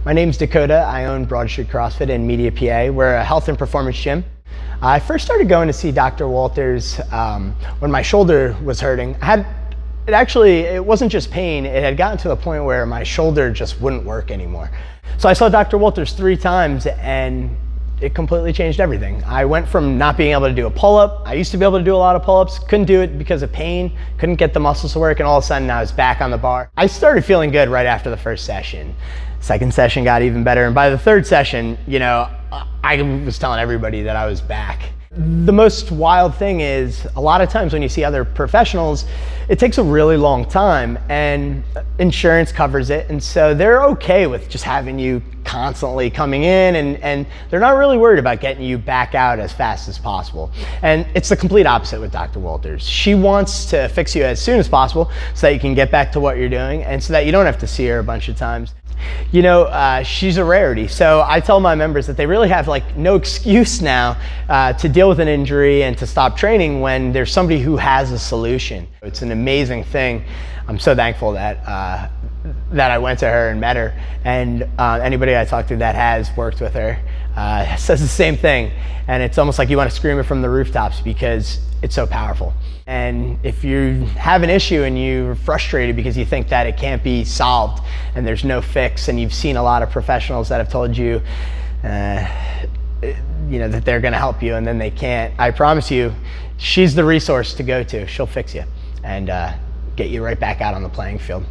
My name's Dakota. I own Broad Street CrossFit in Media, PA. We're a health and performance gym. I first started going to see Dr. Walters when my shoulder was hurting. It wasn't just pain, it had gotten to the point where my shoulder just wouldn't work anymore. So I saw Dr. Walters 3 times and it completely changed everything. I went from not being able to do a pull-up. I used to be able to do a lot of pull-ups, couldn't do it because of pain, couldn't get the muscles to work, and all of a sudden I was back on the bar. I started feeling good right after the first session. Second session got even better, and by the third session, I was telling everybody that I was back. The most wild thing is, a lot of times when you see other professionals, it takes a really long time and insurance covers it, and so they're okay with just having you constantly coming in, and they're not really worried about getting you back out as fast as possible. And it's the complete opposite with Dr. Walters. She wants to fix you as soon as possible so that you can get back to what you're doing and so that you don't have to see her a bunch of times. She's a rarity. So I tell my members that they really have no excuse now to deal with an injury and to stop training when there's somebody who has a solution. It's an amazing thing. I'm so thankful that I went to her and met her, and anybody I talk to that has worked with her says the same thing. And it's almost like you want to scream it from the rooftops because it's so powerful. And if you have an issue and you're frustrated because you think that it can't be solved and there's no fix, and you've seen a lot of professionals that have told you that they're going to help you and then they can't, I promise you, she's the resource to go to. She'll fix you and get you right back out on the playing field.